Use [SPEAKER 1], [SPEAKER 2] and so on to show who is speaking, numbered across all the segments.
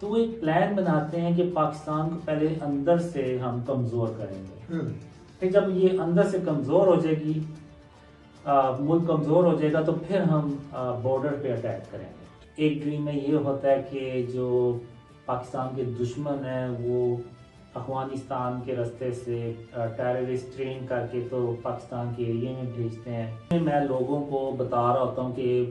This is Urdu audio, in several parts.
[SPEAKER 1] تو وہ ایک پلان بناتے ہیں کہ پاکستان کو پہلے اندر سے ہم کمزور کریں گے، پھر جب یہ اندر سے کمزور ہو جائے گی، ملک کمزور ہو جائے گا تو پھر ہم بارڈر پہ اٹیک کریں گے۔ ایک ڈریم میں یہ ہوتا ہے کہ جو پاکستان کے دشمن ہیں وہ افغانستان کے راستے سے ٹیررسٹ ٹرین کر کے تو پاکستان کے ایریے میں بھیجتے ہیں۔ میں لوگوں کو بتا رہا ہوتا ہوں کہ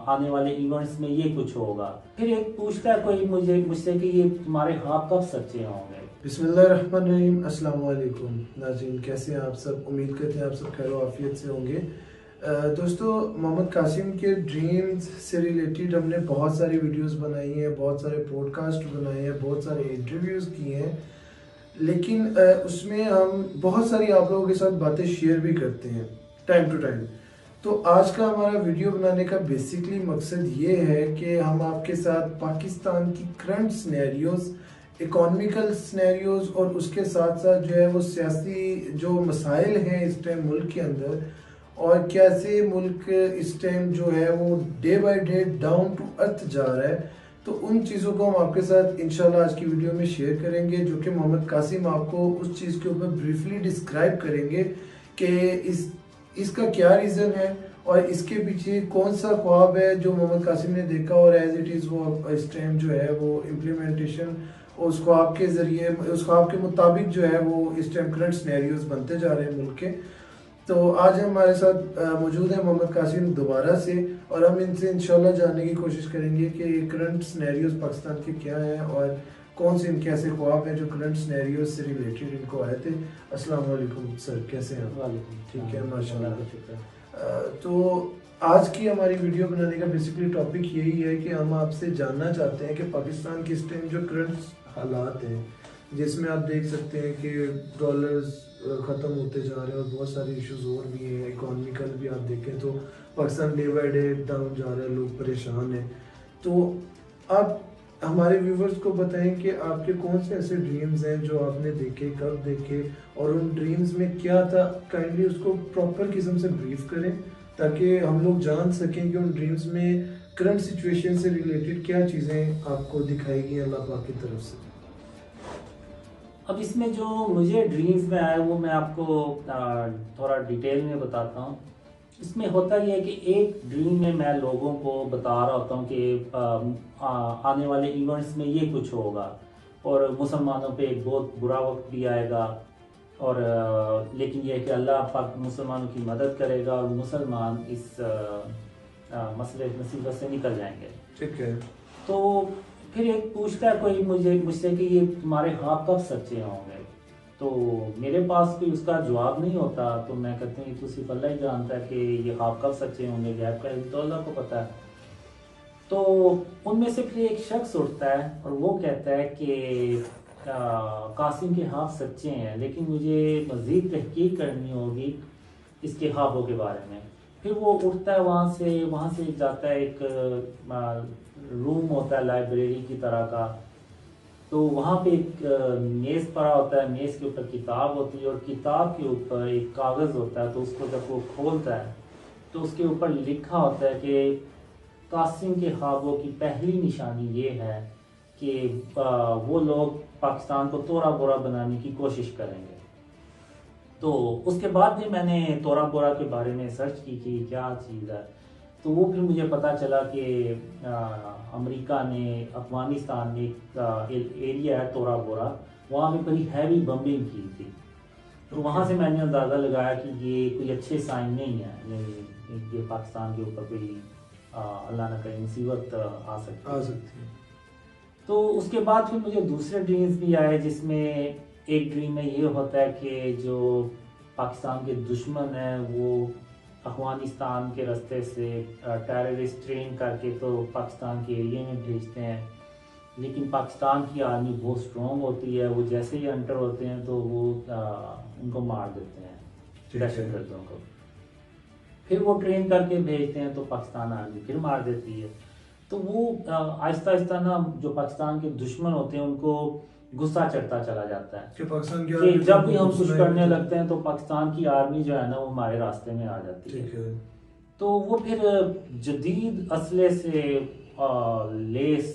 [SPEAKER 1] آنے والے ایونٹس میں یہ کچھ ہوگا، پھر ایک پوچھتا ہے کوئی مجھ سے کہ یہ تمہارے خواب کب سچے ہوں گے۔
[SPEAKER 2] بسم اللہ الرحمن الرحیم۔ السلام علیکم ناظرین، کیسے ہیں آپ سب؟ امید کرتے ہیں آپ سب خیر و عافیت سے ہوں گے۔ دوستو، محمد قاسم کے ڈریمز سے ریلیٹڈ ہم نے بہت ساری ویڈیوز بنائی ہیں، بہت سارے پوڈ کاسٹ بنائے ہیں، بہت سارے انٹرویوز کیے ہیں، لیکن اس میں ہم بہت ساری آپ لوگوں کے ساتھ باتیں شیئر بھی کرتے ہیں ٹائم ٹو ٹائم۔ تو آج کا ہمارا ویڈیو بنانے کا بیسکلی مقصد یہ ہے کہ ہم آپ کے ساتھ پاکستان کی کرنٹ سینیریوز، اکانومیکل سینیریوز اور اس کے ساتھ ساتھ جو ہے وہ سیاسی جو مسائل ہیں اس ٹائم ملک کے اندر، اور کیسے ملک اس ٹائم جو ہے وہ day by day down to earth جا رہا ہے، تو ان چیزوں کو ہم آپ کے ساتھ انشاءاللہ آج کی ویڈیو میں شیئر کریں گے، جو کہ محمد قاسم آپ کو اس چیز کے اوپر بریفلی ڈسکرائب کریں گے کہ اس کا کیا ریزن ہے اور اس کے پیچھے کون سا خواب ہے جو محمد قاسم نے دیکھا، اور ایز اٹ از وہ اس ٹائم جو ہے وہ امپلیمنٹیشن اس خواب کے ذریعے، اس خواب کے مطابق جو ہے وہ اس ٹائم کرنٹ سینیریوز بنتے جا رہے ہیں ملک کے۔ تو آج ہمارے ساتھ موجود ہیں محمد قاسم دوبارہ سے، اور ہم ان سے انشاءاللہ جاننے کی کوشش کریں گے کہ کرنٹ سینیریوز پاکستان کے کیا ہیں اور کون سے ان کے ایسے خواب ہیں جو کرنٹ سینیریوز سے ریلیٹڈ ان کو آئے تھے۔ السلام علیکم سر، کیسے ہیں آپ؟ ٹھیک ہے، ماشاءاللہ۔ تو آج کی ہماری ویڈیو بنانے کا بیسکلی ٹاپک یہی ہے کہ ہم آپ سے جاننا چاہتے ہیں کہ پاکستان کے اس ٹائم جو کرنٹ حالات ہیں، جس میں آپ دیکھ سکتے ہیں کہ ڈالرز ختم ہوتے جا رہے ہیں اور بہت سارے ایشوز اور بھی ہیں، اکانومیکل بھی آپ دیکھیں تو Pakistan day by day down جا رہا ہے، لوگ پریشان ہیں۔ تو آپ ہمارے ویورز کو بتائیں کہ آپ کے کون سے ایسے ڈریمز ہیں جو آپ نے دیکھے، کب دیکھے، اور ان ڈریمز میں کیا تھا؟ کائنڈلی اس کو پراپر قسم سے بریف کریں تاکہ ہم لوگ جان سکیں کہ ان ڈریمز میں کرنٹ سچویشن سے ریلیٹڈ کیا چیزیں آپ کو دکھائی گئی اللہ پاک کی طرف سے۔
[SPEAKER 1] اب اس میں جو مجھے ڈریمز میں آئے وہ میں آپ کو تھوڑا ڈیٹیل میں بتاتا ہوں۔ اس میں ہوتا یہ ہے کہ ایک ڈریم میں میں لوگوں کو بتا رہا ہوتا ہوں کہ آنے والے ایونٹس میں یہ کچھ ہوگا اور مسلمانوں پہ ایک بہت برا وقت بھی آئے گا، اور لیکن یہ ہے کہ اللہ پاک مسلمانوں کی مدد کرے گا اور مسلمان اس مسئلے مصیبت سے نکل جائیں گے۔
[SPEAKER 2] ٹھیک ہے۔
[SPEAKER 1] تو پھر ایک پوچھتا ہے کوئی مجھ سے کہ یہ تمہارے خواب کب سچے ہوں گے، تو میرے پاس کوئی اس کا جواب نہیں ہوتا، تو میں کہتے ہیں تو صرف اللہ ہی جانتا ہے کہ یہ خواب کب سچے ہوں گے، غیب کا علم تو اللہ کو پتہ ہے۔ تو ان میں سے پھر ایک شخص اٹھتا ہے اور وہ کہتا ہے کہ قاسم کے خواب سچے ہیں، لیکن مجھے مزید تحقیق کرنی ہوگی اس کے خوابوں کے بارے میں۔ پھر وہ اٹھتا ہے وہاں سے جاتا ہے، ایک روم ہوتا ہے لائبریری کی طرح کا، تو وہاں پہ ایک میز پڑا ہوتا ہے، میز کے اوپر کتاب ہوتی ہے اور کتاب کے اوپر ایک کاغذ ہوتا ہے، تو اس کو جب وہ کھولتا ہے تو اس کے اوپر لکھا ہوتا ہے کہ قاسم کے خوابوں کی پہلی نشانی یہ ہے کہ وہ لوگ پاکستان کو توڑا بوڑا بنانے کی کوشش کریں گے۔ تو اس کے بعد بھی میں نے توڑا بوڑا کے بارے میں سرچ کی کہ کیا چیز ہے، تو وہ پھر مجھے پتا چلا کہ امریکہ نے افغانستان میں ایک ایریا ہے توڑا بوڑا، وہاں پہ بڑی ہیوی بمبنگ کی تھی، تو وہاں سے میں نے اندازہ لگایا کہ یہ کوئی اچھے سائن نہیں ہے، یہ پاکستان کے اوپر کوئی اللہ نہ کرے مصیبت آ سکتی ہے۔ تو اس کے بعد پھر مجھے دوسرے ڈریمز بھی آئے، جس میں ایک ڈریم میں یہ ہوتا ہے کہ جو پاکستان کے دشمن ہیں وہ افغانستان کے راستے سے ٹیررسٹ ٹرین کر کے تو پاکستان کے ایریے میں بھیجتے ہیں، لیکن پاکستان کی آرمی بہت سٹرونگ ہوتی ہے، وہ جیسے ہی انٹر ہوتے ہیں تو وہ ان کو مار دیتے ہیں، دہشت گردوں کو۔ پھر وہ ٹرین کر کے بھیجتے ہیں تو پاکستان آرمی پھر مار دیتی ہے۔ تو وہ آہستہ آہستہ نا جو پاکستان کے دشمن ہوتے ہیں ان کو غصہ چڑھتا چلا جاتا ہے کہ جب بھی ہم کچھ کرنے لگتے ہیں تو پاکستان کی آرمی جو ہے نا وہ ہمارے راستے میں آ جاتی ہے۔ تو وہ پھر جدید اسلحے سے لیس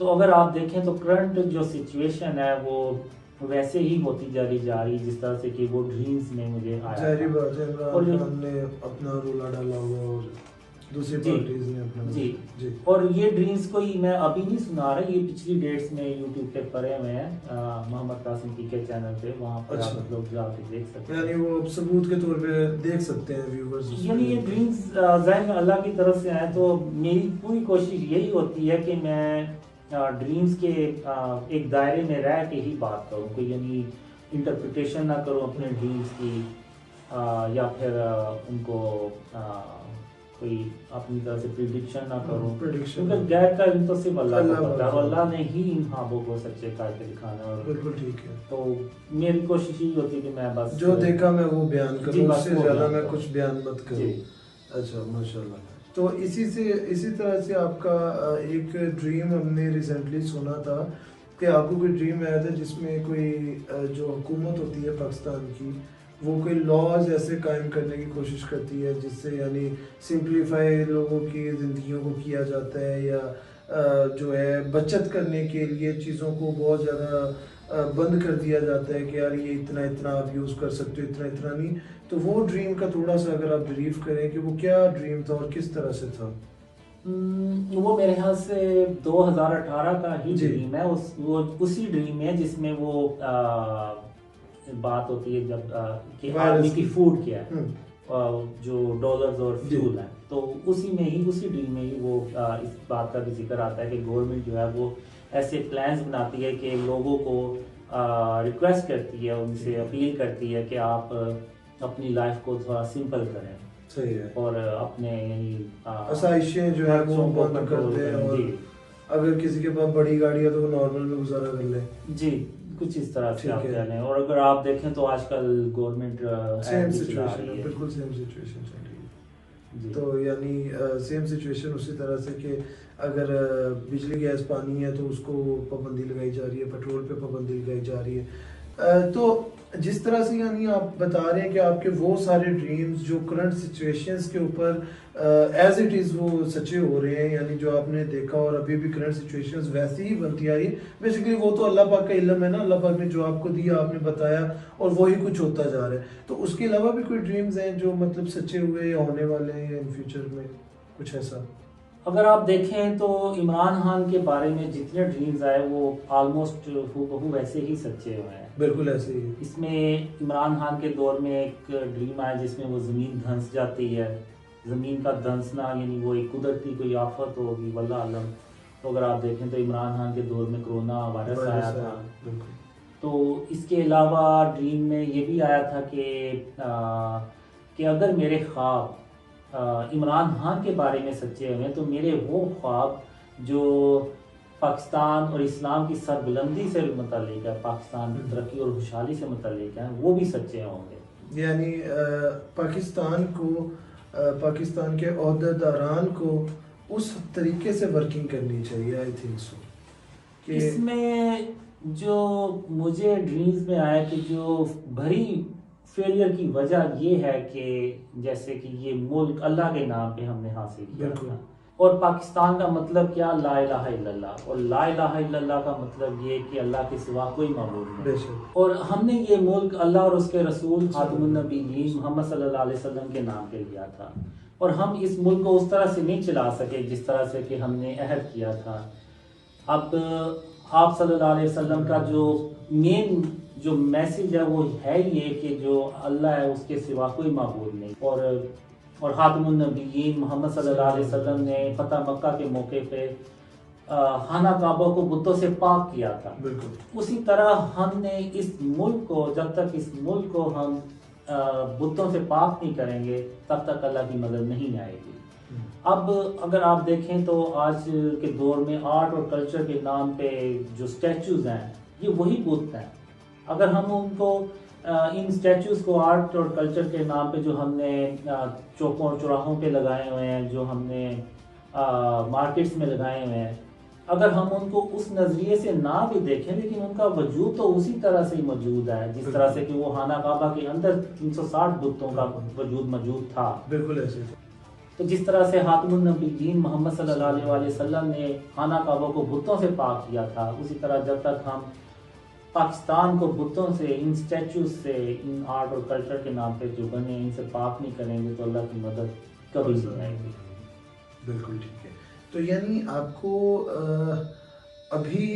[SPEAKER 1] تو اگر آپ دیکھیں تو کرنٹ جو سچویشن ہے وہ ویسے ہی ہوتی جا رہی جس طرح سے کہ وہ ڈریمز میں مجھے آیا
[SPEAKER 2] ظاہری
[SPEAKER 1] تھا.
[SPEAKER 2] بات ہے
[SPEAKER 1] اور
[SPEAKER 2] عمران خان نے اپنا رولہ ڈالا ہوا اور دوسری پارٹیز نے اپنا.
[SPEAKER 1] جی اور یہ ڈریمز کوئی میں ابھی نہیں سنا رہا, یہ پچھلی ڈیٹس میں یوٹیوب پہ پڑے ہوئے ہیں محمد قاسم کی کے چینل پہ, وہاں پر آپ لوگ جا کے دیکھ سکتے ہیں.
[SPEAKER 2] یعنی وہ ثبوت کے طور پہ دیکھ سکتے ہیں ویورز.
[SPEAKER 1] یعنی یہ ڈریمز ذہن میں اللہ کی طرف سے آئے تو میری پوری کوشش یہی ہوتی ہے کہ میں ڈریمز کے ایک دائرے میں رہ کے ہی بات کروں, کوئی یعنی انٹرپریٹیشن نہ کروں اپنے ڈریمز کی, یا پھر ان کو کوئی اپنی طرح سے پریڈکشن نہ کروں, کیونکہ غیر کا علم تو صرف اللہ کو پتہ ہے, اور اللہ نے ہی ان خوابوں کو سچے کر کے دکھانا ہے.
[SPEAKER 2] بالکل ٹھیک ہے.
[SPEAKER 1] تو میری کوشش یہی ہوتی ہے کہ میں بس
[SPEAKER 2] جو دیکھا میں وہ بیان کروں, اس سے زیادہ میں کچھ بیان مت کروں. اچھا ماشاءاللہ. تو اسی طرح سے آپ کا ایک ڈریم ہم نے ریسنٹلی سنا تھا کہ آپ کو کوئی ڈریم آیا تھا جس میں کوئی جو حکومت ہوتی ہے پاکستان کی وہ کوئی لاز ایسے قائم کرنے کی کوشش کرتی ہے جس سے یعنی سمپلیفائی لوگوں کی زندگیوں کو کیا جاتا ہے, یا جو ہے بچت کرنے کے لیے چیزوں کو بہت زیادہ بند کر دیا جاتا ہے کہ یار یہ اتنا آپ یوز کر سکتے ہو, اتنا نہیں. تو وہ ڈریم کا تھوڑا سا اگر آپ بریف کریں کہ وہ کیا ڈریم تھا اور کس طرح سے تھا.
[SPEAKER 1] وہ میرے خیال سے 2018 کا ہی ڈریم ہے, وہ اسی ڈریم میں جس میں وہ بات ہوتی ہے جب کہ آدمی کی فوڈ کیا ہے, جو ڈالرز اور فیول ہیں, تو اسی ڈریم میں ہی وہ اس بات کا بھی ذکر آتا ہے کہ گورنمنٹ جو ہے وہ ایسے پلانز بناتی ہے کہ لوگوں کو ریکویسٹ کرتی ہے, ان سے اپیل کرتی ہے کہ آپ اپنی لائف کو تھوڑا سمپل کریں.
[SPEAKER 2] صحیح ہے.
[SPEAKER 1] اور اپنے یعنی
[SPEAKER 2] آسائشیں جو ہے وہ بند کر دیں, اور اگر کسی کے پاس بڑی گاڑی ہے تو وہ نارمل میں گزارا کر لیں.
[SPEAKER 1] جی کچھ اس طرح سے آپ کہہ لیں. اور اگر آپ دیکھیں تو آج کل گورنمنٹ
[SPEAKER 2] سیم سچویشن ہے, بالکل سیم سچویشن چل رہی ہے. تو یعنی سیم سچویشن اسی طرح سے کہ اگر بجلی گیس پانی ہے تو اس کو پابندی لگائی جا رہی ہے, پیٹرول پہ پابندی لگائی جا رہی ہے. تو جس طرح سے یعنی آپ بتا رہے ہیں کہ آپ کے وہ سارے ڈریمز جو کرنٹ سچویشنز کے اوپر ایز اٹ از وہ سچے ہو رہے ہیں, یعنی جو آپ نے دیکھا اور ابھی بھی کرنٹ سچویشنز ویسی ہی بنتی آ رہی ہے. بیسیکلی وہ تو اللہ پاک کا علم ہے نا, اللہ پاک نے جو آپ کو دیا آپ نے بتایا اور وہی کچھ ہوتا جا رہا ہے. تو اس کے علاوہ بھی کوئی ڈریمز ہیں جو مطلب سچے ہوئے یا ہونے والے ہیں ان فیوچر میں کچھ ایسا؟
[SPEAKER 1] اگر آپ دیکھیں تو عمران خان کے بارے میں جتنے ڈریمز آئے وہ آلموسٹ ہو ویسے ہی سچے ہوئے ہیں.
[SPEAKER 2] بالکل ایسے ہی. اس
[SPEAKER 1] میں عمران خان کے دور میں ایک ڈریم آیا جس میں وہ زمین دھنس جاتی ہے. زمین کا دھنسنا یعنی وہ ایک قدرتی کوئی آفت ہوگی واللہ عالم. تو اگر آپ دیکھیں تو عمران خان کے دور میں کرونا وائرس آیا تھا. تو اس کے علاوہ ڈریم میں یہ بھی آیا تھا کہ اگر میرے خواب عمران خان کے بارے میں سچے ہوئے تو میرے وہ خواب جو پاکستان اور اسلام کی سربلندی سے متعلق ہے, پاکستان کی ترقی اور خوشحالی سے متعلق ہیں, وہ بھی سچے ہوں گے.
[SPEAKER 2] یعنی پاکستان کو, پاکستان کے عہدیداران کو اس طریقے سے ورکنگ کرنی چاہیے. I think so.
[SPEAKER 1] اس میں جو مجھے ڈریمز میں آیا کہ جو بھری فیلئر کی وجہ یہ ہے کہ جیسے کہ یہ ملک اللہ کے نام پہ ہم نے حاصل کیا تھا, اور پاکستان کا مطلب کیا, لا الہ الا اللہ, اور لا الہ الا اللہ کا مطلب یہ کہ اللہ کے سوا کوئی معبود نہیں. اور ہم نے یہ ملک اللہ اور اس کے رسول خاتم النبیین محمد صلی اللہ علیہ وسلم کے نام پہ لیا تھا, اور ہم اس ملک کو اس طرح سے نہیں چلا سکے جس طرح سے کہ ہم نے عہد کیا تھا. اب آپ صلی اللہ علیہ وسلم کا جو مین جو میسیج ہے وہ ہے یہ کہ جو اللہ ہے اس کے سوا کوئی معبود نہیں. اور خاتم النبیین محمد صلی اللہ علیہ وسلم نے فتح مکہ کے موقع پہ خانہ کعبہ کو بتوں سے پاک کیا تھا. اسی طرح ہم نے اس ملک کو, جب تک اس ملک کو ہم بتوں سے پاک نہیں کریں گے تب تک اللہ کی مدد نہیں آئے گی. اب اگر آپ دیکھیں تو آج کے دور میں آرٹ اور کلچر کے نام پہ جو سٹیچوز ہیں یہ وہی بت ہیں. اگر ہم ان کو ان سٹیچوز کو آرٹ اور کلچر کے نام پہ جو ہم نے چوکوں اور چوراہوں پہ لگائے ہوئے ہیں, جو ہم نے مارکیٹس میں لگائے ہوئے ہیں, اگر ہم ان کو اس نظریے سے نہ بھی دیکھیں لیکن ان کا وجود تو اسی طرح سے ہی موجود ہے جس طرح سے کہ وہ خانہ کعبہ کے اندر 360 بتوں کا وجود موجود تھا.
[SPEAKER 2] بالکل ایسے.
[SPEAKER 1] تو جس طرح سے خاتم النبیین محمد صلی اللہ علیہ وسلم نے خانہ کعبہ کو بتوں سے پاک کیا تھا، اسی طرح جب تک ہم پاکستان کو بتوں سے، ان سٹیچوز سے، ان آرٹ اور کلچر کے نام پہ جو بنے ان سے پاک نہیں کریں گے تو اللہ کی مدد کبھی نہیں آئے گی۔
[SPEAKER 2] بالکل ٹھیک ہے۔ تو یعنی آپ کو ابھی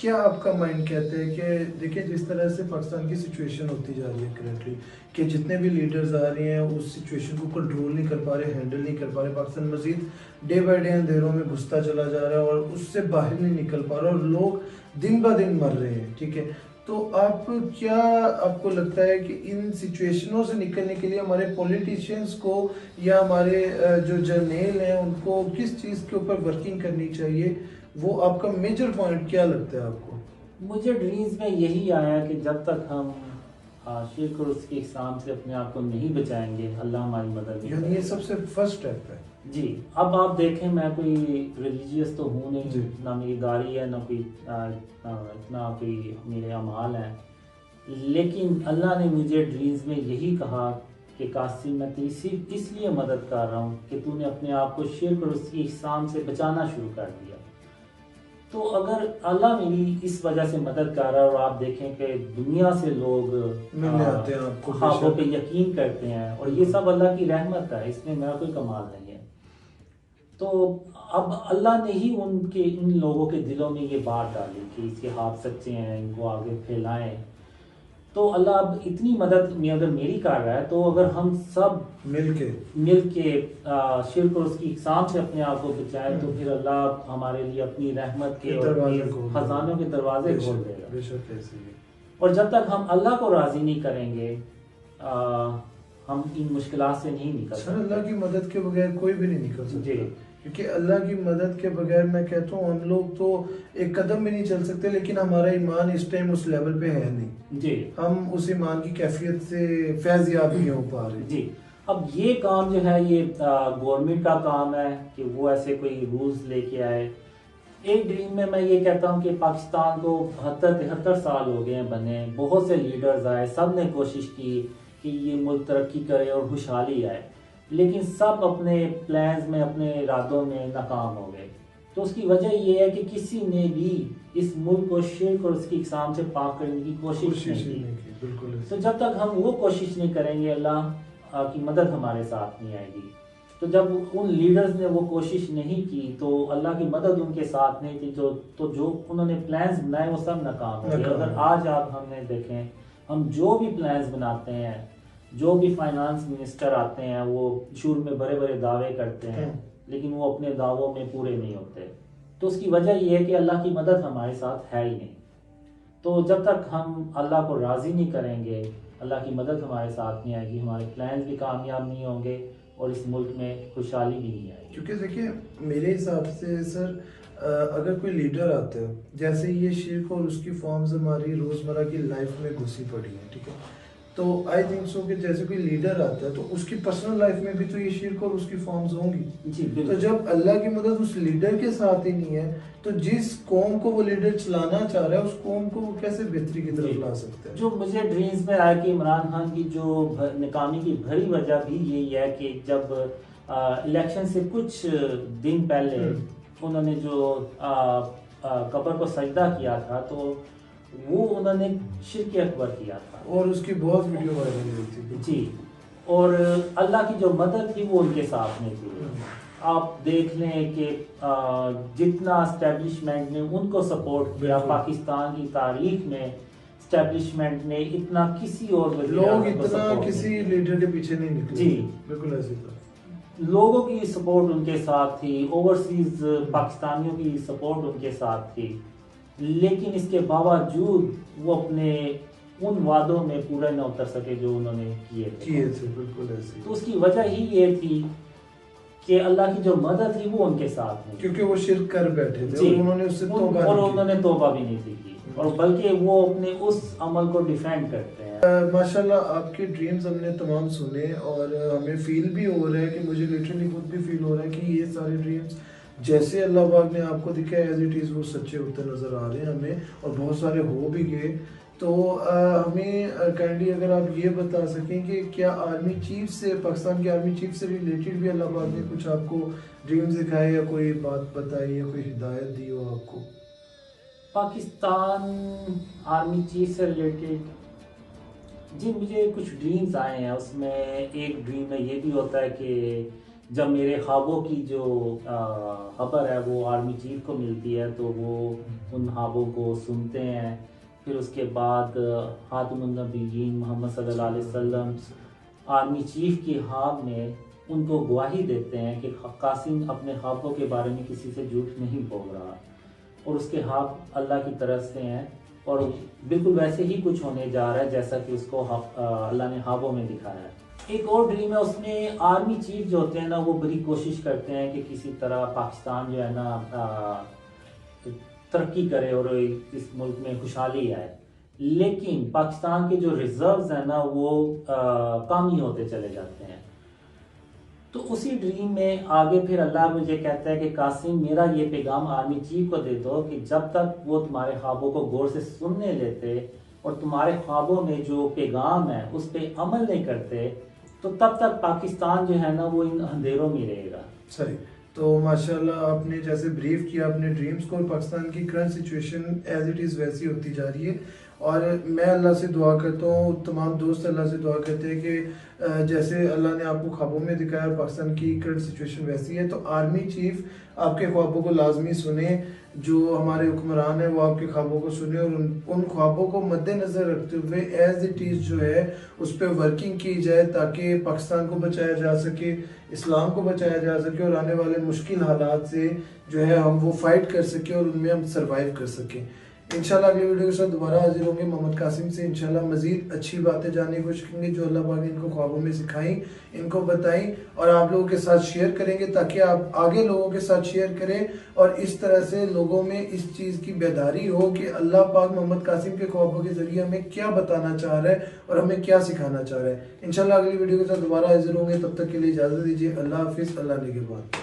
[SPEAKER 2] کیا آپ کا مائنڈ کہتا ہے کہ دیکھیں جس طرح سے پاکستان کی سچویشن ہوتی جا رہی ہے کرنٹلی، کہ جتنے بھی لیڈرز آ رہے ہیں اس سچویشن کو کنٹرول نہیں کر پا رہے، ہینڈل نہیں کر پا رہے، پاکستان مزید ڈے بائی ڈے اندھیروں میں گھستا چلا جا رہا ہے اور اس سے باہر نہیں نکل پا رہا اور لوگ دن با دن مر رہے ہیں، ٹھیک ہے؟ تو آپ کو لگتا ہے کہ ان سچویشنوں سے نکلنے کے لیے ہمارے پولیٹیشینز کو یا ہمارے جو جرنیل ہیں ان کو کس چیز کے اوپر ورکنگ کرنی چاہیے؟ وہ آپ کا میجر پوائنٹ کیا لگتا ہے آپ کو؟
[SPEAKER 1] مجھے ڈریمز میں یہی آیا کہ جب تک ہم شرک اور اس کے اقسام سے اپنے آپ کو نہیں بچائیں گے اللہ ہماری مدد نہیں
[SPEAKER 2] یعنی یہ سب سے فرسٹ اسٹیپ ہے۔
[SPEAKER 1] جی اب آپ دیکھیں میں کوئی ریلیجیس تو ہوں نہیں،
[SPEAKER 2] جی،
[SPEAKER 1] نہ میری داڑھی ہے، نہ کوئی اتنا کوئی میرے اعمال ہیں، لیکن اللہ نے مجھے ڈریمز میں یہی کہا کہ قاسم میں تیری صرف اس لیے مدد کر رہا ہوں کہ تو نے اپنے آپ کو شرک اور اس کی اقسام سے بچانا شروع کر دیا۔ تو اگر اللہ میری اس وجہ سے مدد کر رہا ہے اور آپ دیکھیں کہ دنیا سے لوگ
[SPEAKER 2] ملنے آتے ہیں آپ کو،
[SPEAKER 1] خوابوں پہ یقین کرتے ہیں اور یہ سب اللہ کی رحمت ہے، اس میں میرا کوئی کمال نہیں ہے، تو اب اللہ نے ہی ان لوگوں کے دلوں میں یہ بات ڈالی کہ اس کے ہاتھ سچے ہیں، ان کو آگے پھیلائیں۔ تو اللہ اب اتنی مدد اگر میری کر رہا ہے تو اگر ہم سب مل کے شرک اور اس کی اقسام سے اپنے آپ کو بچائیں تو پھر اللہ ہمارے لیے اپنی رحمت کے اور خزانوں کے دروازے کھول دے گا۔ اور جب تک ہم اللہ کو راضی نہیں کریں گے ہم ان مشکلات سے نہیں نکل سکتے۔
[SPEAKER 2] اللہ کی مدد کے بغیر کوئی بھی نہیں نکل سکتا،
[SPEAKER 1] جی،
[SPEAKER 2] کیونکہ اللہ کی مدد کے بغیر میں کہتا ہوں ہم لوگ تو ایک قدم بھی نہیں چل سکتے، لیکن ہمارا ایمان اس ٹائم اس لیول پہ ہے نہیں،
[SPEAKER 1] جی،
[SPEAKER 2] ہم اس ایمان کی کیفیت سے فیض یاب نہیں ہو پا رہے۔
[SPEAKER 1] جی اب یہ کام جو ہے یہ گورنمنٹ کا کام ہے کہ وہ ایسے کوئی رولز لے کے آئے۔ ایک ڈریم میں یہ کہتا ہوں کہ پاکستان کو 72-73 سال ہو گئے ہیں بنے، بہت سے لیڈرز آئے، سب نے کوشش کی کہ یہ ملک ترقی کرے اور خوشحالی آئے، لیکن سب اپنے پلانز میں، اپنے ارادوں میں ناکام ہو گئے۔ تو اس کی وجہ یہ ہے کہ کسی نے بھی اس ملک کو شرک اور اس کی اقسام سے پاک کرنے کی کوشش نہیں کی۔
[SPEAKER 2] بالکل۔
[SPEAKER 1] تو جب تک ہم وہ کوشش نہیں کریں گے اللہ کی مدد ہمارے ساتھ نہیں آئے گی۔ تو جب ان لیڈرز نے وہ کوشش نہیں کی تو اللہ کی مدد ان کے ساتھ نہیں تھی، تو جو انہوں نے پلانز بنائے وہ سب ناکام ہو گئے۔ اگر آج آپ ہم نے دیکھیں، ہم جو بھی پلانز بناتے ہیں، جو بھی فائنانس منسٹر آتے ہیں وہ شروع میں بڑے بڑے دعوے کرتے ہیں لیکن وہ اپنے دعووں میں پورے نہیں ہوتے۔ تو اس کی وجہ یہ ہے کہ اللہ کی مدد ہمارے ساتھ ہے ہی نہیں۔ تو جب تک ہم اللہ کو راضی نہیں کریں گے اللہ کی مدد ہمارے ساتھ نہیں آئے گی، ہمارے پلانز بھی کامیاب نہیں ہوں گے اور اس ملک میں خوشحالی بھی نہیں آئے گی۔
[SPEAKER 2] کیونکہ دیکھیں میرے حساب سے سر اگر کوئی لیڈر آتا ہے، جیسے یہ شرک اور اس کی فارمز ہماری روزمرہ کی لائف میں گھسی پڑی ہیں، ٹھیک ہے، تو آئی تھنک سو کہ جیسے کوئی لیڈر آتا ہے تو اس کی پرسنل لائف میں بھی تو یہ شرک اور اس کی فارمز ہوں گی۔
[SPEAKER 1] جی
[SPEAKER 2] تو جب اللہ کی مدد اس لیڈر کے ساتھ ہی نہیں ہے تو جس قوم کو وہ لیڈر چلانا چاہ رہا ہے اس قوم کو وہ کیسے بہتری کی طرف لا سکتا ہے؟
[SPEAKER 1] جو مجھے ڈریمز میں آیا کہ عمران خان کی جو ناکامی کی بھری وجہ بھی یہی ہے کہ جب الیکشن سے کچھ دن پہلے انہوں نے جو قبر کو سجدہ کیا تھا تو وہ انہوں نے شرک اکبر کیا تھا
[SPEAKER 2] اور اس کی بہت ویڈیو وائرل ہوئی تھی۔
[SPEAKER 1] جی، اور اللہ کی جو مدد تھی وہ ان کے ساتھ نہیں تھی۔ آپ دیکھ لیں کہ جتنا اسٹیبلشمنٹ نے ان کو سپورٹ کیا پاکستان کی تاریخ میں اسٹیبلشمنٹ نے اتنا کسی اور
[SPEAKER 2] لوگ اتنا کسی لیڈر کے پیچھے نہیں نکلے۔
[SPEAKER 1] جی
[SPEAKER 2] بالکل ایسے تھا،
[SPEAKER 1] لوگوں کی سپورٹ ان کے ساتھ تھی، اوورسیز پاکستانیوں کی سپورٹ ان کے ساتھ تھی، لیکن اس کے باوجود وہ اپنے ان وعدوں میں پورا نہ اتر سکے جو انہوں نے کیے
[SPEAKER 2] تھے۔ بالکل ایسے،
[SPEAKER 1] تو اس کی وجہ ہی یہ تھی کہ اللہ کی جو مدد تھی وہ ان کے ساتھ نہیں،
[SPEAKER 2] کیونکہ وہ شرک کر بیٹھے تھے اور انہوں نے اس سے
[SPEAKER 1] توبہ بھی نہیں تھی کی، اور بلکہ وہ اپنے اس عمل کو ڈیفینڈ کرتے ہیں۔
[SPEAKER 2] ماشاءاللہ آپ کے ڈریمز ہم نے تمام سنے اور ہمیں فیل بھی ہو رہا ہے کہ مجھے لٹرلی خود بھی فیل ہو رہا ہے کہ یہ سارے ڈریمز جیسے اللہ پاک نے آپ کو دکھایا ایز اٹ از وہ سچے ہوتے نظر آ رہے ہیں ہمیں، اور بہت سارے ہو بھی گئے۔ تو ہمیں کائنڈلی اگر آپ یہ بتا سکیں کہ کیا آرمی چیف سے، پاکستان کے آرمی چیف سے ریلیٹڈ بھی اللہ پاک نے کچھ آپ کو ڈریمز دکھائے یا کوئی بات بتائی یا کوئی ہدایت دی ہو آپ کو؟
[SPEAKER 1] پاکستان آرمی چیف سے ریلیٹڈ جی مجھے کچھ ڈریمز آئے ہیں. اس میں ایک ڈریم میں یہ بھی ہوتا ہے کہ جب میرے خوابوں کی جو خبر ہے وہ آرمی چیف کو ملتی ہے تو وہ ان خوابوں کو سنتے ہیں. پھر اس کے بعد خاتم النبیین محمد صلی اللہ علیہ وسلم آرمی چیف کی خواب میں ان کو گواہی دیتے ہیں کہ قاسم اپنے خوابوں کے بارے میں کسی سے جھوٹ نہیں بول رہا اور اس کے خواب اللہ کی طرف سے ہیں اور بالکل ویسے ہی کچھ ہونے جا رہا ہے جیسا کہ اس کو اللہ نے خوابوں میں دکھایا ہے. ایک اور ڈریم ہے اس میں آرمی چیف جو ہوتے ہیں نا وہ بڑی کوشش کرتے ہیں کہ کسی طرح پاکستان جو ہے نا ترقی کرے اور اس ملک میں خوشحالی آئے, لیکن پاکستان کے جو ریزروز ہیں نا وہ کم ہی ہوتے چلے جاتے ہیں. تو اسی ڈریم میں آگے پھر اللہ مجھے کہتا ہے کہ قاسم میرا یہ پیغام آرمی چیف کو دے دو کہ جب تک وہ تمہارے خوابوں کو غور سے سننے لیتے اور تمہارے خوابوں میں جو پیغام ہے اس پہ عمل نہیں کرتے تو تب تک پاکستان جو ہے نا وہ ان اندھیروں میں رہے گا.
[SPEAKER 2] صحیح. تو ماشاءاللہ آپ نے جیسے بریف کیا اپنے ڈریمز کو, پاکستان کی current situation as it is ویسی ہوتی جا رہی ہے اور میں اللہ سے دعا کرتا ہوں, تمام دوست اللہ سے دعا کرتے ہیں کہ جیسے اللہ نے آپ کو خوابوں میں دکھایا اور پاکستان کی کرنٹ سچویشن ویسی ہے تو آرمی چیف آپ کے خوابوں کو لازمی سنیں, جو ہمارے حکمران ہیں وہ آپ کے خوابوں کو سنیں اور ان خوابوں کو مد نظر رکھتے ہوئے ایز اٹ از جو ہے اس پہ ورکنگ کی جائے تاکہ پاکستان کو بچایا جا سکے, اسلام کو بچایا جا سکے اور آنے والے مشکل حالات سے جو ہے ہم وہ فائٹ کر سکیں اور ان میں ہم سروائیو کر سکیں. انشاءاللہ اگلی ویڈیو کے ساتھ دوبارہ حاضر ہوں گے محمد قاسم سے. انشاءاللہ مزید اچھی باتیں جاننے کی کوشش کریں گے جو اللہ پاک نے ان کو خوابوں میں سکھائیں, ان کو بتائیں اور آپ لوگوں کے ساتھ شیئر کریں گے تاکہ آپ آگے لوگوں کے ساتھ شیئر کریں اور اس طرح سے لوگوں میں اس چیز کی بیداری ہو کہ اللہ پاک محمد قاسم کے خوابوں کے ذریعے ہمیں کیا بتانا چاہ رہا ہے اور ہمیں کیا سکھانا چاہ رہا ہے. انشاءاللہ اگلی ویڈیو کے ساتھ دوبارہ حاضر ہوں گے, تب تک کے لیے اجازت دیجیے. اللہ حافظ, اللہ نگہبان.